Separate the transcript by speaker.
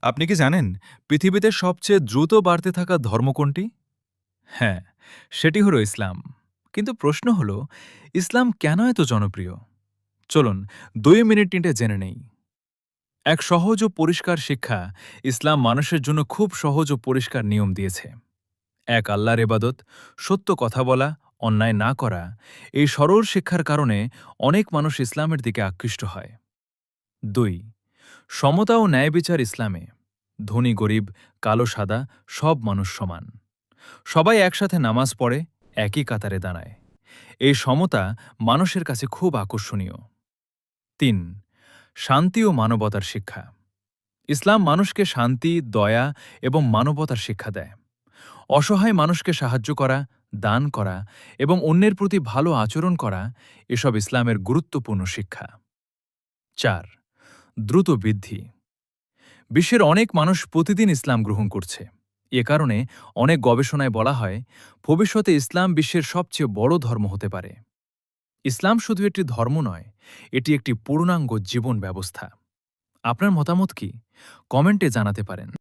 Speaker 1: আপনি কি জানেন পৃথিবীতে সবচেয়ে দ্রুত বাড়তে থাকা ধর্ম কোনটি? হ্যাঁ, সেটি হলো ইসলাম। কিন্তু প্রশ্ন হলো, ইসলাম কেন এত জনপ্রিয়? চলুন 2 মিনিট নিটে জেনে নেই। এক সহজ ও পরিষ্কার শিক্ষা, ইসলাম মানুষের জন্য খুব সহজ ও পরিষ্কার নিয়ম দিয়েছে। এক আল্লাহর ইবাদত, সত্য কথা বলা, অন্যায় না করা, এই সরল শিক্ষার কারণে অনেক মানুষ ইসলামের দিকে আকৃষ্ট হয়। 2. সমতা ও ন্যায় বিচার ইসলামে। ধনী গরিব, কালো সাদা, সব মানুষ সমান। সবাই একসাথে নামাজ পড়ে, একই কাতারে দাঁড়ায়। এই সমতা মানুষের কাছে খুব আকর্ষণীয়। 3. শান্তি ও মানবতার শিক্ষা। ইসলাম মানুষকে শান্তি, দয়া এবং মানবতার শিক্ষা দেয়। অসহায় মানুষকে সাহায্য করা, দান করা এবং অন্যের প্রতি ভালো আচরণ করা, এসব ইসলামের গুরুত্বপূর্ণ শিক্ষা। 4. দ্রুত বৃদ্ধি। বিশ্বের অনেক মানুষ প্রতিদিন ইসলাম গ্রহণ করছে। এ কারণে অনেক গবেষণায় বলা হয়, ভবিষ্যতে ইসলাম বিশ্বের সবচেয়ে বড় ধর্ম হতে পারে। ইসলাম শুধু একটি ধর্ম নয়, এটি একটি পূর্ণাঙ্গ জীবন ব্যবস্থা। আপনার মতামত কি? কমেন্টে জানাতে পারেন।